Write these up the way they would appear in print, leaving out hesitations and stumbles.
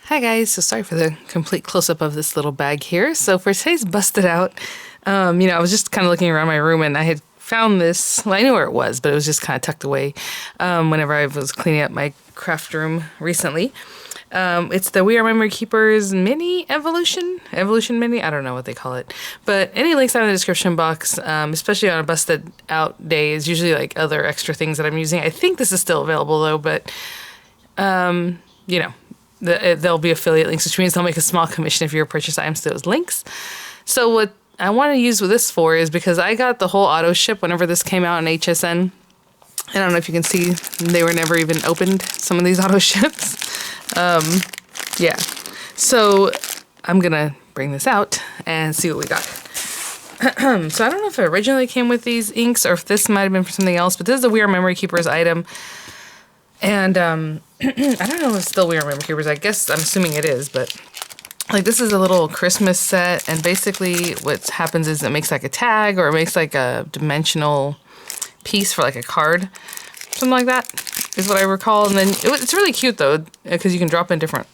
Hi guys, so sorry for the complete close-up of this little bag here. So for today's Busted Out, I was just kind of looking around my room and I had found this, well, I knew where it was, but it was just kind of tucked away whenever I was cleaning up my craft room recently. It's the We Are Memory Keepers Mini Evolution Mini, I don't know what they call it. But any links down in the description box, especially on a Busted Out day, is usually like other extra things that I'm using. I think this is still available though, but there'll be affiliate links, which means they'll make a small commission if you purchase items to those links. So what I want to use this for is because I got the whole auto ship whenever this came out in HSN. I don't know if you can see, they were never even opened, some of these auto ships. Yeah. So I'm going to bring this out and see what we got. So I don't know if it originally came with these inks or if this might have been for something else, but this is the We Are Memory Keepers item. And I don't know if it's still We Are Memory Keepers. I guess I'm assuming it is, but like this is a little Christmas set, and basically what happens is it makes like a tag or it makes like a dimensional piece for like a card, something like that is what I recall. And then it's really cute though, because you can drop in different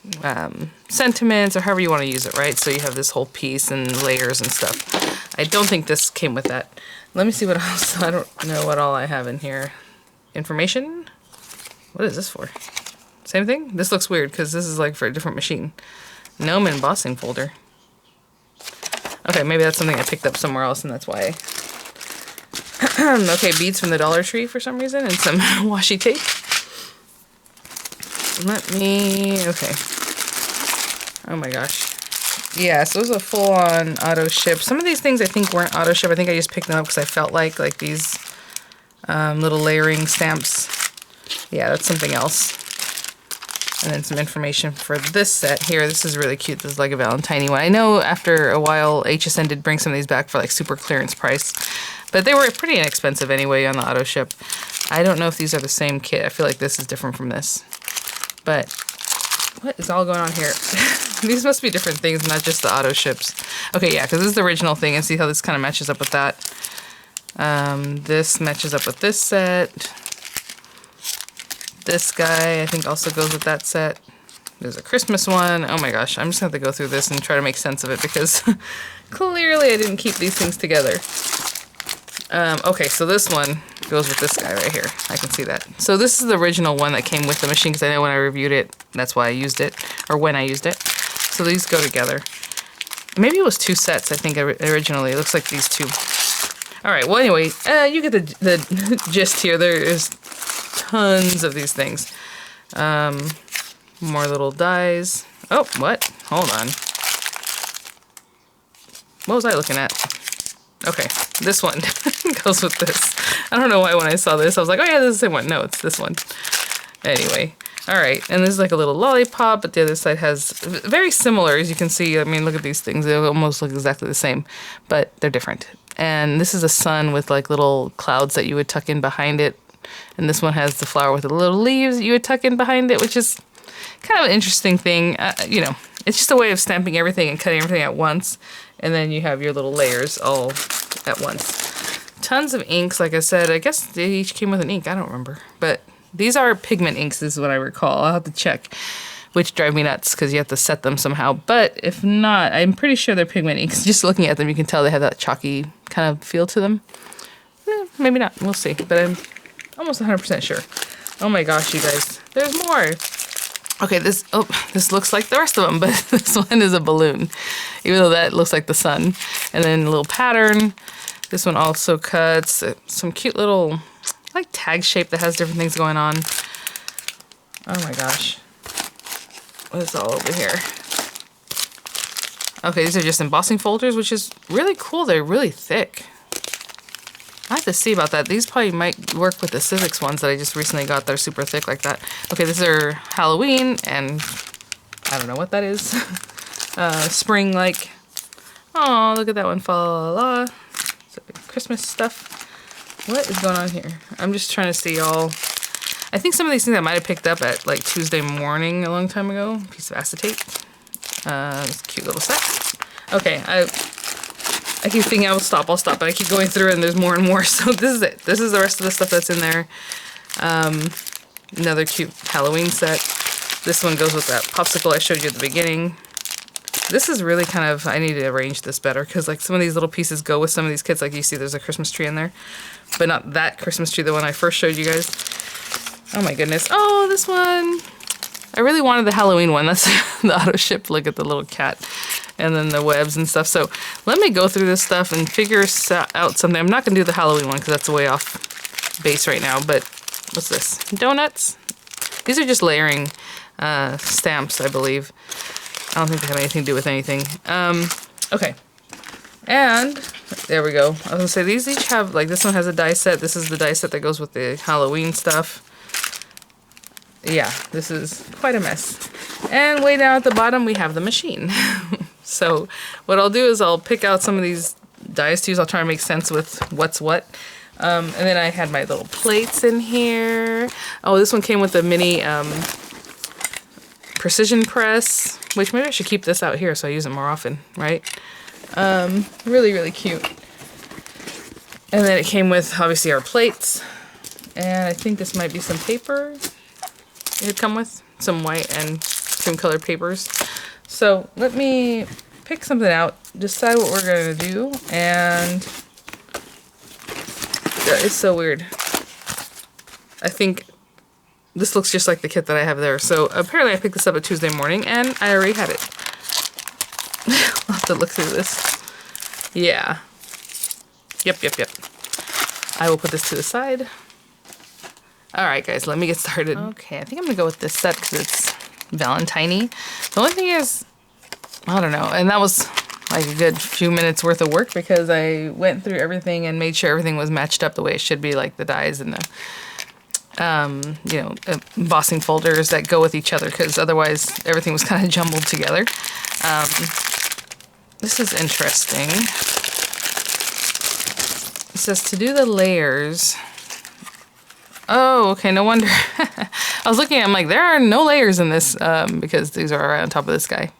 sentiments or however you want to use it, right? So you have this whole piece and layers and stuff. I don't think this came with that. Let me see what else. I don't know what all I have in here. Information. What is this for? Same thing? This looks weird because this is like for a different machine. Gnome embossing folder. Okay, maybe that's something I picked up somewhere else and that's why. Okay, beads from the Dollar Tree for some reason and some washi tape. Okay. Oh my gosh. Yeah, so it was a full-on auto ship. Some of these things I think weren't auto ship. I think I just picked them up because I felt like these little layering stamps. Yeah, that's something else. And then some information for this set here. This is really cute. This is like a Valentine one. I know after a while HSN did bring some of these back for like super clearance price, but they were pretty inexpensive anyway on the auto ship. I don't know if these are the same kit. I feel like this is different from this. But what is all going on here? These must be different things, not just the auto ships. Okay, yeah, because this is the original thing, and see how this kind of matches up with that. This matches up with this set. This guy, I think, also goes with that set. There's a Christmas one. Oh my gosh, I'm just going to have to go through this and try to make sense of it because clearly I didn't keep these things together. Okay, so this one goes with this guy right here. I can see that. So this is the original one that came with the machine because I know when I reviewed it, that's why I used it, or when I used it. So these go together. Maybe it was two sets, I think, originally. It looks like these two. All right, well, anyway, you get the gist here. There is tons of these things. More little dies. Oh, what? Hold on. What was I looking at? Okay, this one goes with this. I don't know why when I saw this, I was like, oh yeah, this is the same one. No, it's this one. Anyway, all right. And this is like a little lollipop, but the other side has very similar, as you can see. I mean, look at these things. They almost look exactly the same, but they're different. And this is a sun with like little clouds that you would tuck in behind it. And this one has the flower with the little leaves you would tuck in behind it, which is kind of an interesting thing. It's just a way of stamping everything and cutting everything at once. And then you have your little layers all at once. Tons of inks, like I said. I guess they each came with an ink. I don't remember. But these are pigment inks, is what I recall. I'll have to check, which drive me nuts because you have to set them somehow. But if not, I'm pretty sure they're pigment inks. Just looking at them, you can tell they have that chalky kind of feel to them. Maybe not. We'll see. But I'm almost 100% sure. Oh my gosh, you guys. There's more. Okay, this looks like the rest of them, but this one is a balloon, even though that looks like the sun. And then a little pattern. This one also cuts some cute little, like, tag shape that has different things going on. Oh my gosh. What is all over here? Okay, these are just embossing folders, which is really cool. They're really thick. I have to see about that. These probably might work with the Civics ones that I just recently got that are super thick like that. Okay, these are Halloween, and I don't know what that is. Spring-like. Oh, look at that one. Fa la la. Christmas stuff. What is going on here? I'm just trying to see all. I think some of these things I might have picked up at like Tuesday morning a long time ago. Piece of acetate. This cute little set. Okay, I keep thinking I'll stop, but I keep going through and there's more and more. So this is it. This is the rest of the stuff that's in there. Another cute Halloween set. This one goes with that popsicle I showed you at the beginning. This is really kind of, I need to arrange this better because like some of these little pieces go with some of these kits. Like you see there's a Christmas tree in there, but not that Christmas tree, the one I first showed you guys. Oh my goodness. Oh, this one. I really wanted the Halloween one. That's the Autoship. Look at the little cat and then the webs and stuff. So let me go through this stuff and figure out something. I'm not going to do the Halloween one because that's way off base right now, but what's this? Donuts? These are just layering stamps, I believe. I don't think they have anything to do with anything. Okay. And there we go. I was going to say these each have, like this one has a die set. This is the die set that goes with the Halloween stuff. Yeah, this is quite a mess. And way down at the bottom we have the machine. So what I'll do is I'll pick out some of these dies to use. I'll try to make sense with what's what. And then I had my little plates in here. Oh, this one came with a mini precision press, which maybe I should keep this out here so I use it more often, right? Really, really cute. And then it came with obviously our plates. And I think this might be some paper. It would come with some white and cream colored papers. So let me pick something out, decide what we're gonna do, and that is so weird. I think this looks just like the kit that I have there. So apparently I picked this up a Tuesday morning and I already had it. I'll have to look through this. Yeah. Yep. I will put this to the side. Alright guys, let me get started. Okay, I think I'm gonna go with this set because it's Valentine-y. The only thing is, I don't know, and that was like a good few minutes worth of work because I went through everything and made sure everything was matched up the way it should be, like the dies and the, you know, embossing folders that go with each other because otherwise everything was kind of jumbled together. This is interesting. It says to do the layers. Oh, okay, no wonder. I was looking, I'm like, there are no layers in this because these are right on top of this guy.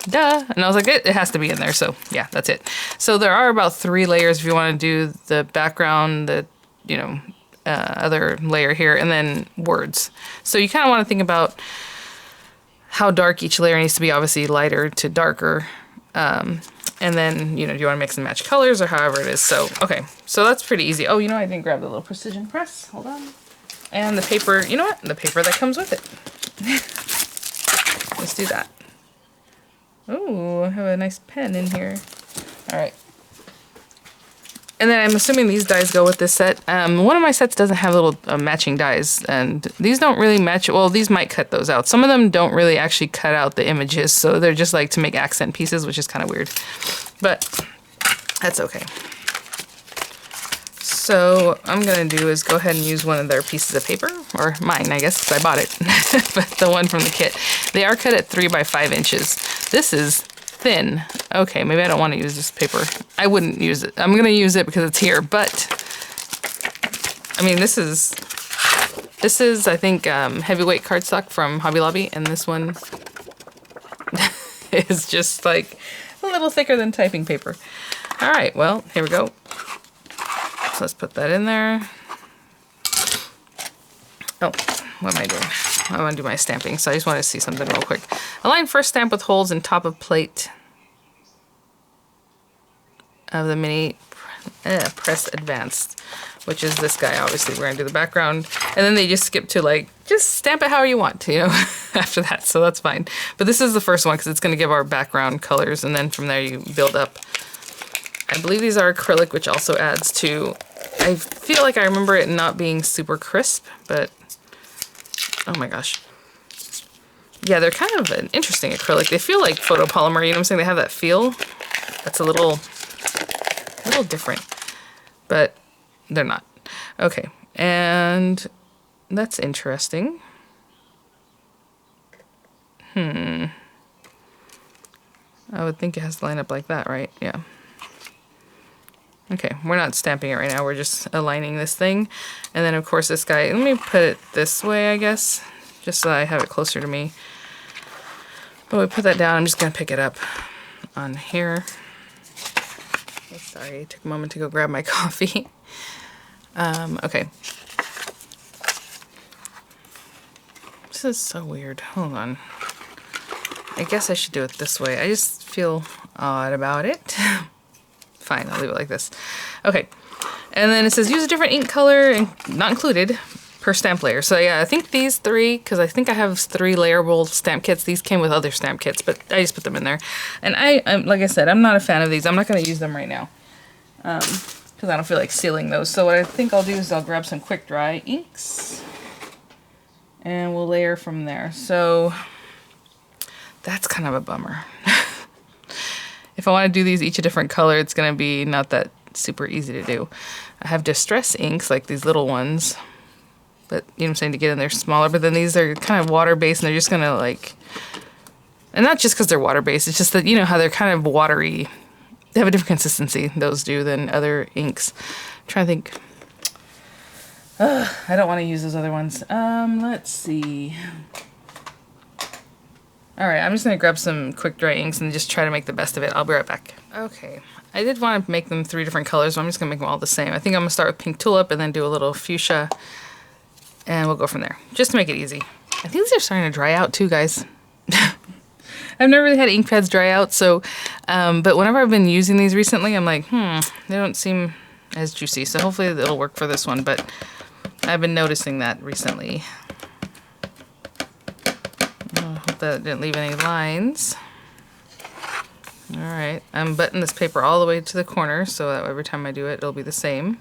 Duh. And I was like, it has to be in there. So yeah, that's it. So there are about 3 layers if you want to do the background, the, you know, other layer here, and then words. So you kind of want to think about how dark each layer needs to be, obviously lighter to darker. And then, you know, do you want to mix and match colors or however it is. So, okay, so that's pretty easy. Oh, you know, I didn't grab the little precision press. Hold on. And the paper, you know what? The paper that comes with it. Let's do that. Oh, I have a nice pen in here. All right. And then I'm assuming these dies go with this set. One of my sets doesn't have little matching dies, and these don't really match. Well, these might cut those out. Some of them don't really actually cut out the images, so they're just like to make accent pieces, which is kind of weird. But that's okay. So I'm going to do is go ahead and use one of their pieces of paper, or mine, I guess, because I bought it, but the one from the kit. They are cut at 3 by 5 inches. This is thin. Okay, maybe I don't want to use this paper. I wouldn't use it. I'm going to use it because it's here, but I mean, this is I think heavyweight cardstock from Hobby Lobby, and this one is just like a little thicker than typing paper. All right, well, here we go. So let's put that in there. Oh, what am I doing? I want to do my stamping, so I just want to see something real quick. Align first stamp with holes in top of plate of the mini press advanced, which is this guy. Obviously, we're going to do the background, and then they just skip to like, just stamp it however you want, you know, after that, so that's fine. But this is the first one because it's going to give our background colors, and then from there you build up. I believe these are acrylic, which also adds to, I feel like I remember it not being super crisp, but oh my gosh. Yeah, they're kind of an interesting acrylic. They feel like photopolymer, you know what I'm saying? They have that feel that's a little different, but they're not. Okay, and that's interesting. I would think it has to line up like that, right? Yeah. Okay, we're not stamping it right now, we're just aligning this thing. And then of course this guy, let me put it this way, I guess, just so I have it closer to me. But we put that down, I'm just gonna pick it up on here. Oh, sorry, it took a moment to go grab my coffee. Okay. This is so weird. Hold on. I guess I should do it this way. I just feel odd about it. Fine, I'll leave it like this. Okay. And then it says use a different ink color and not included per stamp layer. So yeah, I think these 3, because I think I have 3 layerable stamp kits. These came with other stamp kits, but I just put them in there. And I'm like I said, I'm not a fan of these. I'm not going to use them right now because I don't feel like sealing those. So what I think I'll do is I'll grab some quick dry inks and we'll layer from there. So that's kind of a bummer. If I want to do these each a different color, it's going to be not that super easy to do. I have distress inks, like these little ones, but you know what I'm saying, to get in there smaller, but then these are kind of water-based, and they're just going to like, and not just because they're water-based, it's just that, you know, how they're kind of watery. They have a different consistency, those do, than other inks. I'm trying to think. I don't want to use those other ones. Let's see. Alright, I'm just going to grab some quick dry inks and just try to make the best of it. I'll be right back. Okay, I did want to make them 3 different colors, so I'm just going to make them all the same. I think I'm going to start with pink tulip and then do a little fuchsia, and we'll go from there, just to make it easy. I think these are starting to dry out too, guys. I've never really had ink pads dry out, so, but whenever I've been using these recently, I'm like, they don't seem as juicy, so hopefully it'll work for this one, but I've been noticing that recently. I hope that didn't leave any lines. Alright, I'm buttoning this paper all the way to the corner so that every time I do it, it'll be the same.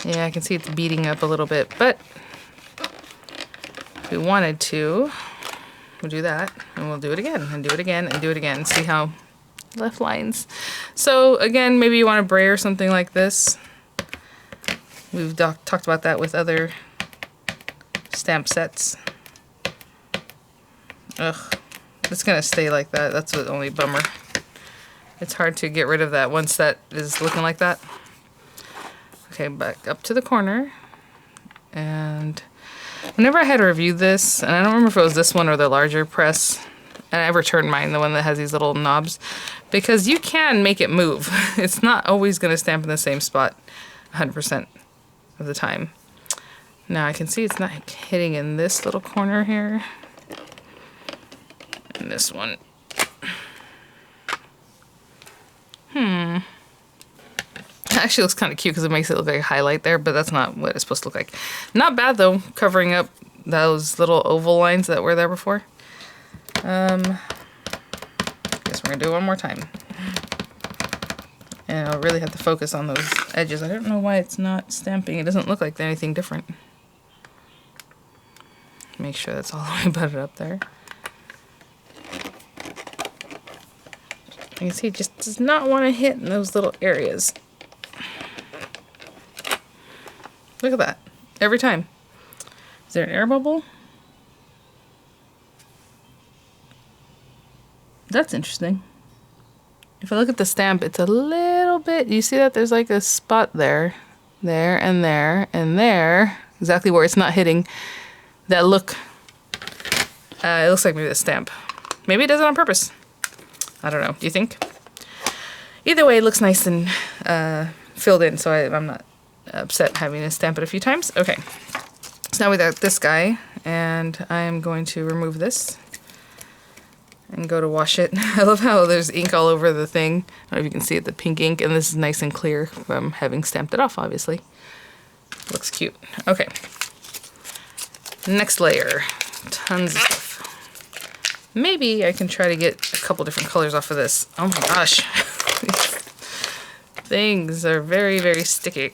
Yeah, I can see it's beating up a little bit, but if we wanted to, we'll do that, and we'll do it again, and do it again, and do it again. See how left lines. So again, maybe you want a brayer or something like this. We've talked about that with other stamp sets. Ugh, it's gonna stay like that. That's the only bummer. It's hard to get rid of that once that is looking like that. Okay, back up to the corner. And whenever I had reviewed this, and I don't remember if it was this one or the larger press, and I returned mine, the one that has these little knobs, because you can make it move. It's not always gonna stamp in the same spot 100% of the time. Now I can see it's not hitting in this little corner here. And this one. Actually looks kind of cute because it makes it look like a highlight there, but that's not what it's supposed to look like. Not bad though, covering up those little oval lines that were there before. Guess we're gonna do it one more time. And I'll really have to focus on those edges. I don't know why it's not stamping. It doesn't look like anything different. Make sure that's all the way butted up there. You can see it just does not want to hit in those little areas. Look at that. Every time. Is there an air bubble? That's interesting. If I look at the stamp, it's a little bit, you see that there's like a spot there, and there, and there, exactly where it's not hitting that look. It looks like maybe the stamp. Maybe it does it on purpose. I don't know. Do you think? Either way, it looks nice and filled in, so I'm not upset having to stamp it a few times. Okay. So now we got this guy, and I'm going to remove this and go to wash it. I love how there's ink all over the thing. I don't know if you can see it, the pink ink, and this is nice and clear from having stamped it off, obviously. Looks cute. Okay. Next layer. Tons of stuff. Maybe I can try to get a couple different colors off of this. Oh my gosh. Things are very, very sticky.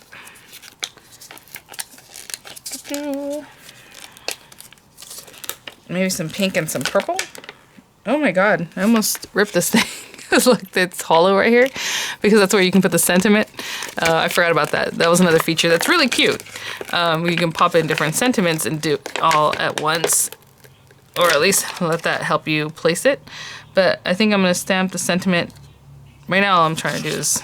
Maybe some pink and some purple. Oh my god, I almost ripped this thing. It's like it's hollow right here because that's where you can put the sentiment. I forgot about that. That was another feature that's really cute. You can pop in different sentiments and do it all at once, or at least let that help you place it. But I think I'm going to stamp the sentiment. Right now all I'm trying to do is,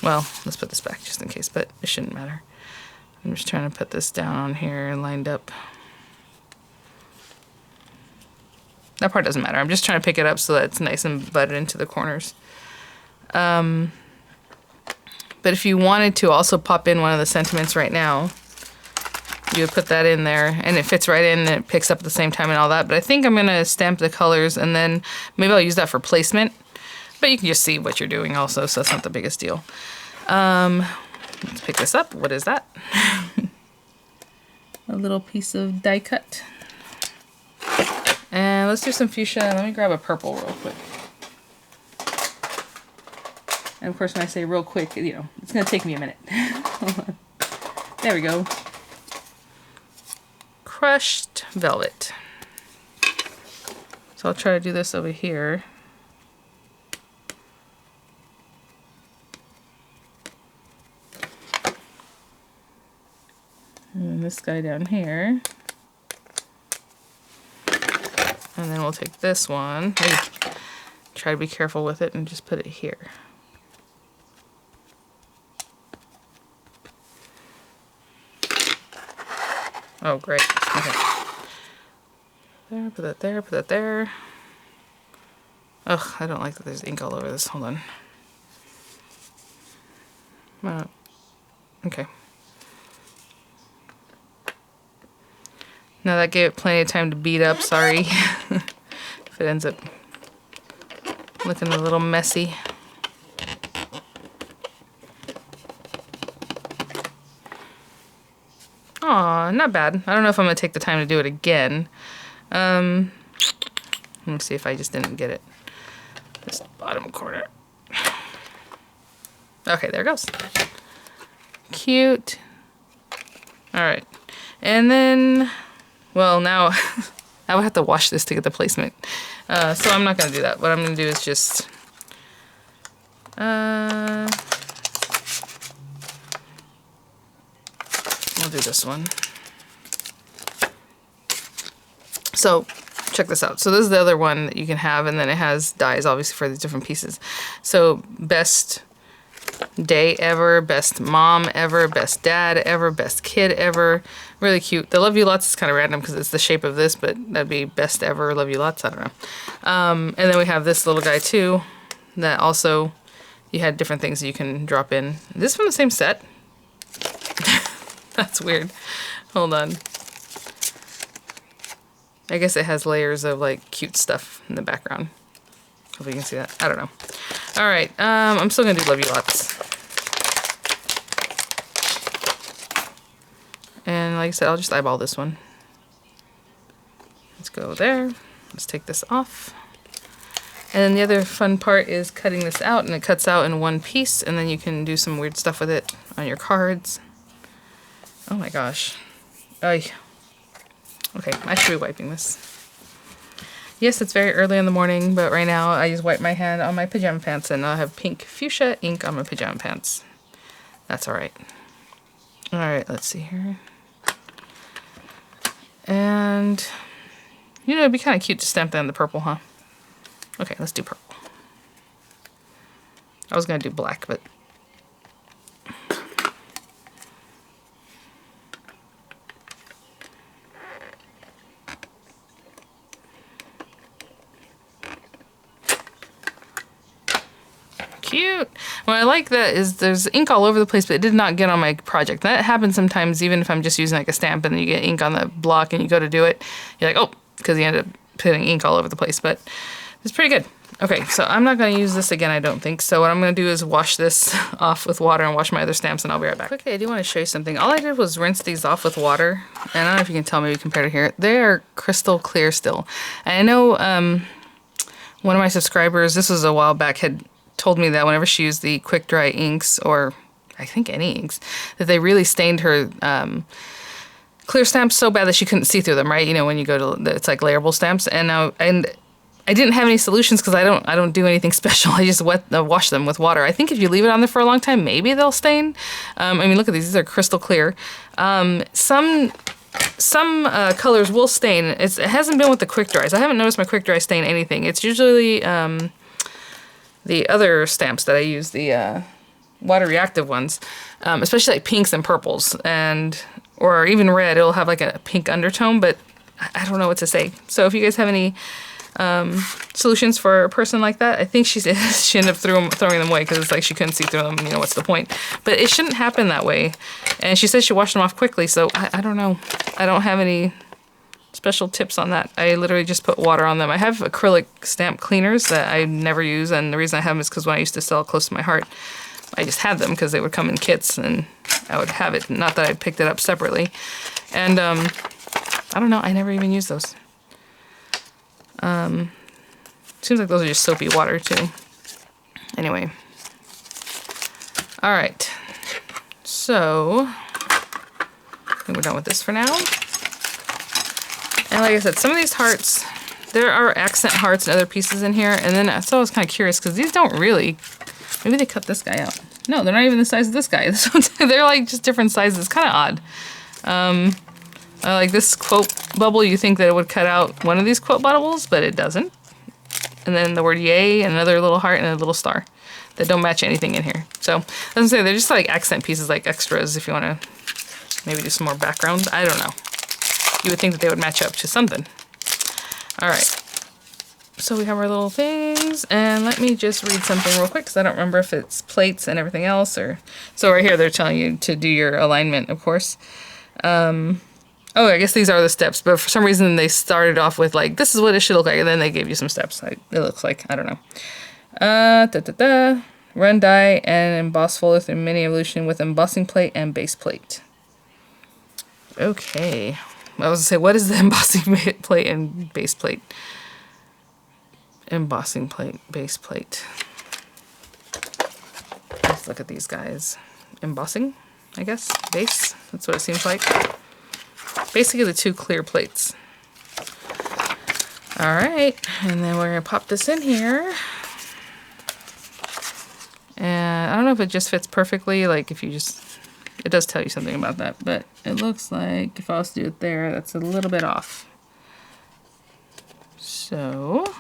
well, let's put this back just in case, but it shouldn't matter. I'm just trying to put this down on here and lined up. That part doesn't matter. I'm just trying to pick it up so that it's nice and butted into the corners. But if you wanted to also pop in one of the sentiments right now, you would put that in there, and it fits right in, and it picks up at the same time and all that. But I think I'm gonna stamp the colors, and then maybe I'll use that for placement. But you can just see what you're doing also, so that's not the biggest deal. Let's pick this up. What is that? A little piece of die cut. And let's do some fuchsia. Let me grab a purple real quick. And of course, when I say real quick, you know, it's gonna take me a minute. Hold on. There we go. Crushed velvet. So I'll try to do this over here. And this guy down here. And then we'll take this one. Try to be careful with it and just put it here. Oh, great. Okay. There, put that there, put that there. Ugh, I don't like that there's ink all over this. Hold on. Okay. Now that gave it plenty of time to beat up, sorry. If it ends up looking a little messy. Aw, not bad. I don't know if I'm gonna take the time to do it again. Let me see if I just didn't get it. This bottom corner. Okay, there it goes. Cute. Alright. And then, well, now I would have to wash this to get the placement. So I'm not gonna do that. What I'm gonna do is just I'll do this one. So check this out. So this is the other one that you can have, and then it has dies obviously for these different pieces. So best day ever, best mom ever, best dad ever, best kid ever. Really cute. The love you lots is kind of random because it's the shape of this, but that'd be best ever, love you lots. I don't know. And then we have this little guy too that also you had different things that you can drop in. Is this from the same set? That's weird. Hold on. I guess it has layers of like cute stuff in the background. Hope you can see that. I don't know. All right. I'm still gonna do love you lots. And like I said, I'll just eyeball this one. Let's go there. Let's take this off. And then the other fun part is cutting this out, and it cuts out in one piece, and then you can do some weird stuff with it on your cards. Oh my gosh. Ay. Okay, I should be wiping this. Yes, it's very early in the morning, but right now I just wipe my hand on my pajama pants, and I have pink fuchsia ink on my pajama pants. That's alright. Alright, let's see here. And, you know, it'd be kind of cute to stamp that in the purple, huh? Okay, let's do purple. I was going to do black, but... Cute. What I like that is there's ink all over the place, but it did not get on my project. That happens sometimes, even if I'm just using like a stamp and you get ink on the block and you go to do it, you're like, oh, because you end up putting ink all over the place, but it's pretty good. Okay, so I'm not going to use this again, I don't think. So what I'm going to do is wash this off with water and wash my other stamps, and I'll be right back. Okay, I do want to show you something. All I did was rinse these off with water, and I don't know if you can tell, maybe compared to here. They are crystal clear still. And I know one of my subscribers, this was a while back, had told me that whenever she used the quick dry inks, or I think any inks, that they really stained her clear stamps so bad that she couldn't see through them, right? You know, when you go to, it's like layerable stamps. And I didn't have any solutions because I don't do anything special. I just wash them with water. I think if you leave it on there for a long time, maybe they'll stain. I mean, look at these. These are crystal clear. Some colors will stain. It hasn't been with the quick dries. I haven't noticed my quick dry stain anything. It's usually the other stamps that I use, the water reactive ones, especially like pinks and purples, or even red. It'll have like a pink undertone, but I don't know what to say. So if you guys have any solutions for a person like that. I think she ended up throwing them away because it's like she couldn't see through them. You know, what's the point? But it shouldn't happen that way. And she said she washed them off quickly, so I don't know. I don't have any special tips on that. I literally just put water on them. I have acrylic stamp cleaners that I never use, and the reason I have them is because when I used to sell Close to My Heart, I just had them because they would come in kits and I would have it. Not that I picked it up separately. And I don't know, I never even use those. Seems like those are just soapy water too. Anyway. Alright. So, I think we're done with this for now. And like I said, some of these hearts, there are accent hearts and other pieces in here. And then so I was kind of curious because these don't really, maybe they cut this guy out. No, they're not even the size of this guy. They're like just different sizes. Kind of odd. Like this quote bubble, you think that it would cut out one of these quote bubbles, but it doesn't. And then the word yay and another little heart and a little star that don't match anything in here. So as I say, they're just like accent pieces, like extras if you want to maybe do some more background. I don't know. You would think that they would match up to something. All right. So we have our little things, and let me just read something real quick because I don't remember if it's plates and everything else or... So right here they're telling you to do your alignment, of course. Oh, I guess these are the steps, but for some reason they started off with like, this is what it should look like, and then they gave you some steps. It looks like, I don't know. Run die and emboss folder through mini evolution with embossing plate and base plate. Okay. I was gonna say, what is the embossing plate and base plate? Embossing plate, base plate. Let's look at these guys. Embossing, I guess. Base, that's what it seems like. Basically the two clear plates. Alright, and then we're gonna pop this in here. And I don't know if it just fits perfectly, like if you just... It does tell you something about that, but it looks like if I was to do it there, that's a little bit off. So,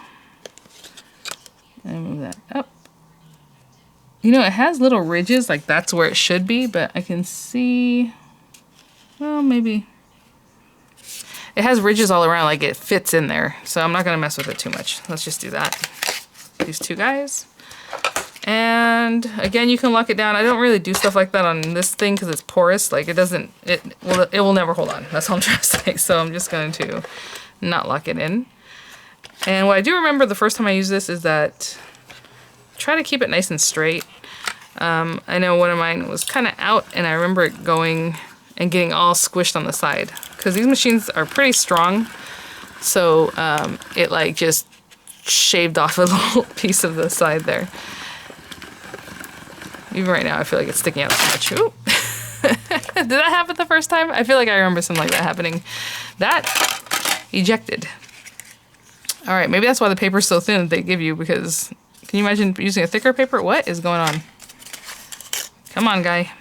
and move that up. You know, it has little ridges, like that's where it should be, but I can see, well, maybe. It has ridges all around, like it fits in there, so I'm not gonna mess with it too much. Let's just do that. These two guys. And again, you can lock it down. I don't really do stuff like that on this thing because it's porous. Like it doesn't, it will never hold on. That's all I'm trying to say. So I'm just going to not lock it in. And what I do remember the first time I used this is that try to keep it nice and straight. I know one of mine was kind of out and I remember it going and getting all squished on the side because these machines are pretty strong. So it like just shaved off a little piece of the side there. Even right now, I feel like it's sticking out so much. Ooh. Did that happen the first time? I feel like I remember something like that happening. That ejected. All right, maybe that's why the paper's so thin that they give you, because can you imagine using a thicker paper? What is going on? Come on, guy.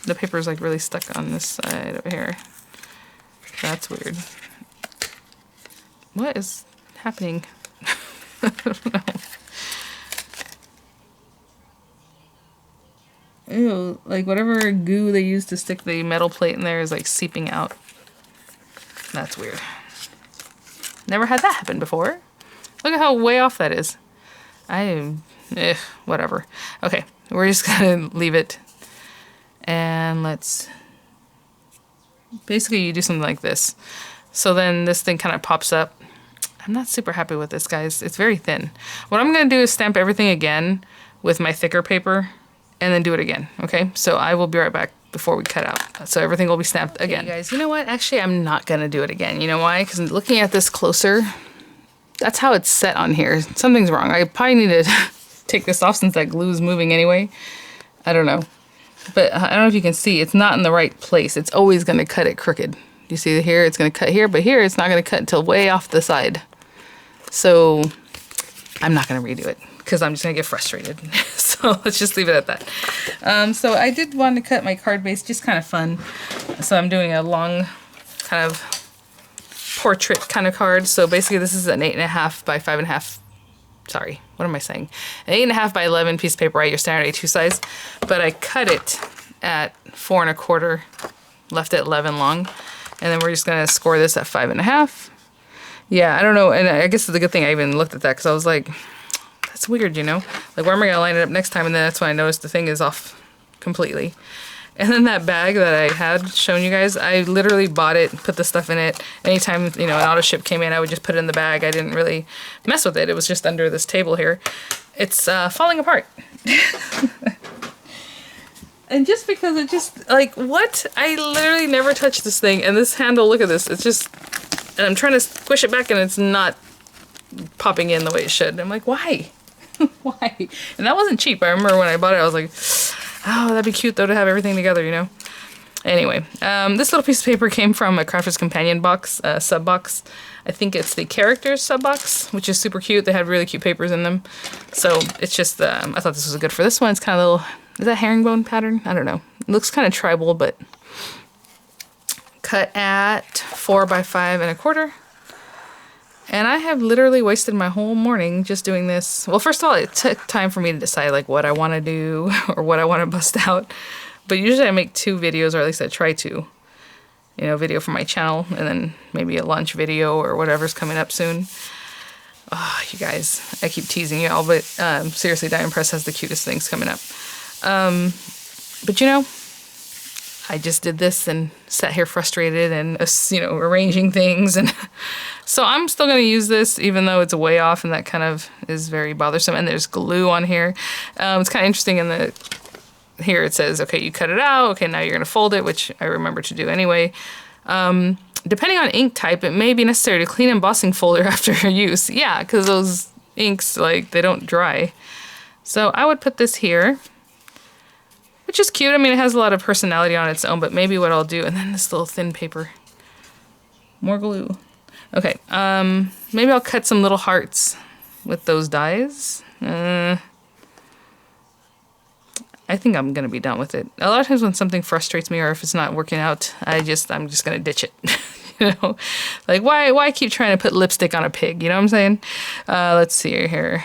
The paper's like really stuck on this side over here. That's weird. What is happening? I don't know. Ew, like whatever goo they use to stick the metal plate in there is like seeping out. That's weird. Never had that happen before. Look at how way off that is. Whatever. Okay, we're just gonna leave it. And let's... Basically you do something like this. So then this thing kind of pops up. I'm not super happy with this, guys. It's very thin. What I'm gonna do is stamp everything again with my thicker paper. And then do it again, okay? So I will be right back before we cut out. So everything will be stamped again. Okay, guys, you know what? Actually, I'm not gonna do it again. You know why? Because looking at this closer, that's how it's set on here. Something's wrong. I probably need to take this off since that glue is moving anyway. I don't know. But I don't know if you can see, it's not in the right place. It's always gonna cut it crooked. You see here, it's gonna cut here, but here it's not gonna cut until way off the side. So I'm not gonna redo it because I'm just gonna get frustrated. So let's just leave it at that. So I did want to cut my card base, just kind of fun. So I'm doing a long kind of portrait kind of card. So basically this is an 8.5 by 5.5. Sorry, what am I saying? An 8.5 by 11 piece of paper, right? Your standard A2 size. But I cut it at 4 1/4, left it 11 long. And then we're just gonna score this at 5.5. Yeah, I don't know. And I guess it's a good thing I even looked at that because I was like, that's weird, you know? Like, where am I going to line it up next time? And then that's when I noticed the thing is off completely. And then that bag that I had shown you guys, I literally bought it, put the stuff in it. Anytime, you know, an auto ship came in, I would just put it in the bag. I didn't really mess with it. It was just under this table here. It's falling apart. And just because it just, like, what? I literally never touched this thing. And this handle, look at this. It's just, and I'm trying to squish it back and it's not popping in the way it should. I'm like, why? Why? And that wasn't cheap. I remember when I bought it, I was like, oh, that'd be cute though to have everything together, you know? Anyway, this little piece of paper came from a Crafter's Companion box, sub box. I think it's the Characters sub box, which is super cute. They had really cute papers in them. So it's just, I thought this was good for this one. It's kind of a little, is that herringbone pattern? I don't know. It looks kind of tribal, but cut at 4 by 5 1/4. And I have literally wasted my whole morning just doing this. Well, first of all, it took time for me to decide like what I want to do or what I want to bust out. But usually I make 2 videos, or at least I try to. You know, video for my channel and then maybe a lunch video or whatever's coming up soon. Oh, you guys, I keep teasing you all, but seriously, Diamond Press has the cutest things coming up. But you know, I just did this and sat here frustrated and, you know, arranging things. And so I'm still going to use this even though it's way off and that kind of is very bothersome. And there's glue on here. It's kind of interesting in the, here it says, okay, you cut it out. Okay, now you're going to fold it, which I remember to do anyway. Depending on ink type, it may be necessary to clean embossing folder after use. Yeah, because those inks, like, they don't dry. So I would put this here. Which is cute. I mean, it has a lot of personality on its own, but maybe what I'll do, and then this little thin paper. More glue. Okay, maybe I'll cut some little hearts with those dies. I think I'm gonna be done with it. A lot of times when something frustrates me or if it's not working out, I'm just gonna ditch it. You know, like why keep trying to put lipstick on a pig? You know what I'm saying? Let's see here.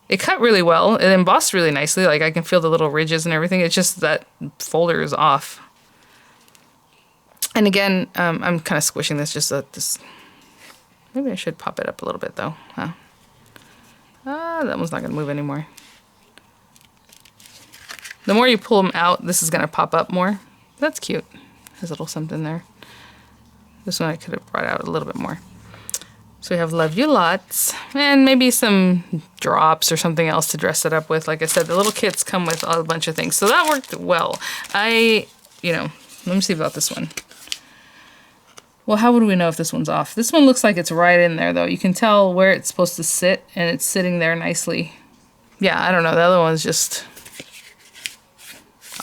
It cut really well. It embossed really nicely. Like, I can feel the little ridges and everything. It's just that folder is off. And again, I'm kind of squishing this just so that this... Maybe I should pop it up a little bit, though. Huh? That one's not going to move anymore. The more you pull them out, this is going to pop up more. That's cute. There's a little something there. This one I could have brought out a little bit more. So we have Love You Lots, and maybe some drops or something else to dress it up with. Like I said, the little kits come with a bunch of things. So that worked well. You know, let me see about this one. Well, how would we know if this one's off? This one looks like it's right in there, though. You can tell where it's supposed to sit, and it's sitting there nicely. Yeah, I don't know. The other one's just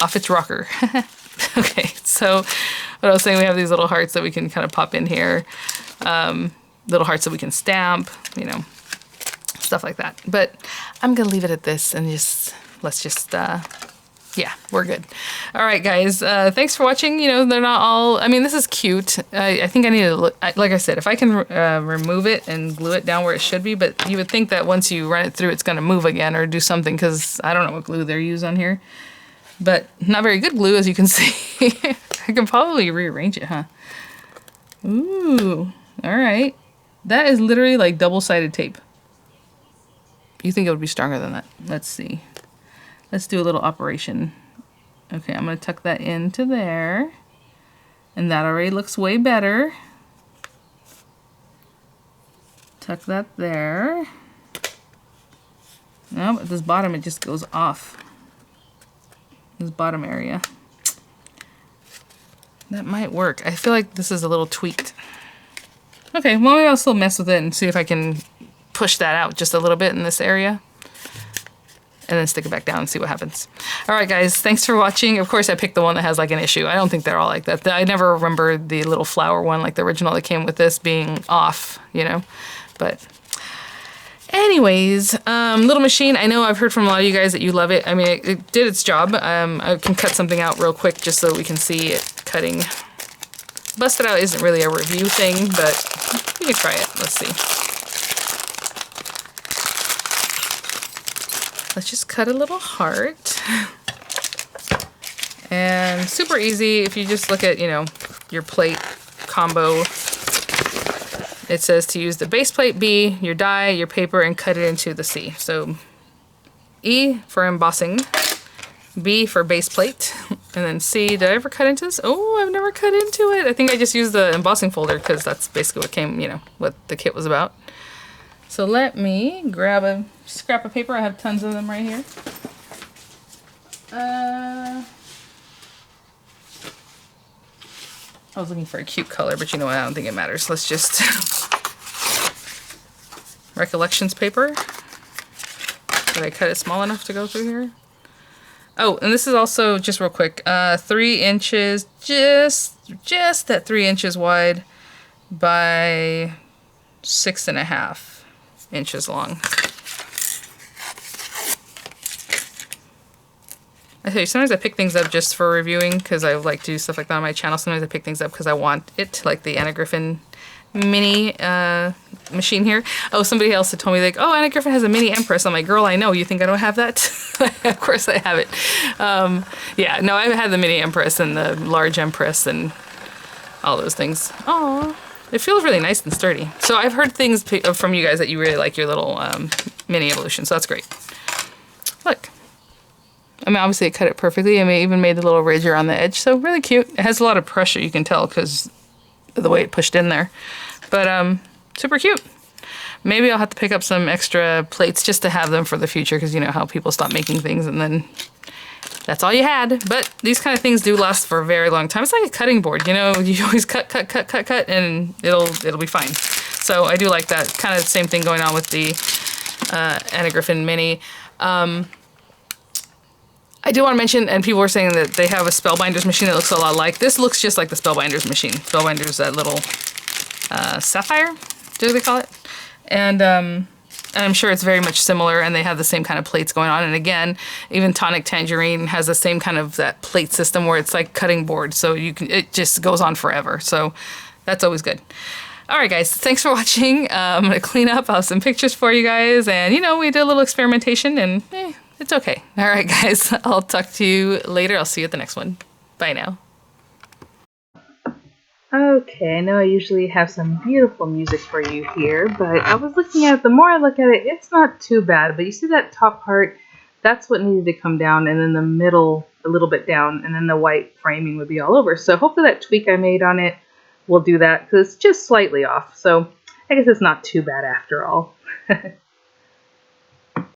off its rocker. Okay, so what I was saying, we have these little hearts that we can kind of pop in here. Little hearts that we can stamp, you know, stuff like that. But I'm gonna leave it at this and let's just yeah, we're good. All right, guys, thanks for watching. You know, they're not all, I mean, this is cute. I think I need to look, like I said, if I can remove it and glue it down where it should be, but you would think that once you run it through, it's gonna move again or do something, because I don't know what glue they're used on here. But not very good glue, as you can see. I can probably rearrange it, huh? Ooh, all right. That is literally like double-sided tape. You think it would be stronger than that? Let's see. Let's do a little operation. Okay, I'm gonna tuck that into there. And that already looks way better. Tuck that there. No, at this bottom it just goes off. This bottom area. That might work. I feel like this is a little tweaked. Okay, well, maybe I'll still mess with it and see if I can push that out just a little bit in this area. And then stick it back down and see what happens. All right, guys, thanks for watching. Of course, I picked the one that has like an issue. I don't think they're all like that. I never remember the little flower one, like the original that came with this, being off, you know? But anyways, little machine. I know I've heard from a lot of you guys that you love it. I mean, it did its job. I can cut something out real quick just so we can see it cutting. Busted out isn't really a review thing, but you can try it. Let's see. Let's just cut a little heart. And super easy if you just look at, you know, your plate combo. it says to use the base plate, B, your die, your paper, and cut it into the C. So E for embossing, B for base plate, and then C. Did I ever cut into this? Oh, I've never cut into it. I think I just used the embossing folder because that's basically what came, you know, what the kit was about. So let me grab a scrap of paper. I have tons of them right here. I was looking for a cute color, but you know what? I don't think it matters. Let's just... Recollections paper. Did I cut it small enough to go through here? Oh, and this is also, just real quick, 3 inches, just at 3 inches wide by 6.5 inches long. I tell you, sometimes I pick things up just for reviewing because I like to do stuff like that on my channel. Sometimes I pick things up because I want it, like the Anna Griffin mini machine here. Oh, somebody else had told me, like, oh, Anna Griffin has a mini Empress. I'm like, girl, I know. You think I don't have that? Of course I have it. Yeah, no, I've had the mini Empress and the large Empress and all those things. Oh, it feels really nice and sturdy. So I've heard things from you guys that you really like your little mini evolution, so that's great. Look. I mean, obviously it cut it perfectly. I mean, even made the little ridge around the edge. So really cute. It has a lot of pressure, you can tell, because of the way it pushed in there. But super cute. Maybe I'll have to pick up some extra plates just to have them for the future, because you know how people stop making things and then that's all you had. But these kind of things do last for a very long time. It's like a cutting board, you know, you always cut, and it'll be fine. So I do like that. Kind of the same thing going on with the Anna Griffin Mini. I do want to mention, and people were saying that they have a Spellbinders machine that looks a lot like. This looks just like the Spellbinders machine. Spellbinders, that little sapphire, do they call it? And I'm sure it's very much similar, and they have the same kind of plates going on. And again, even Tonic Tangerine has the same kind of that plate system where it's like cutting board, so you can, it just goes on forever. So that's always good. All right, guys, thanks for watching. I'm going to clean up. I'll have some pictures for you guys. And, you know, we did a little experimentation, and it's okay. All right, guys, I'll talk to you later. I'll see you at the next one. Bye now. Okay, I know I usually have some beautiful music for you here, but I was looking at it, the more I look at it, it's not too bad. But you see that top part? That's what needed to come down, and then the middle a little bit down, and then the white framing would be all over. So hopefully that tweak I made on it will do that, because it's just slightly off. So I guess it's not too bad after all.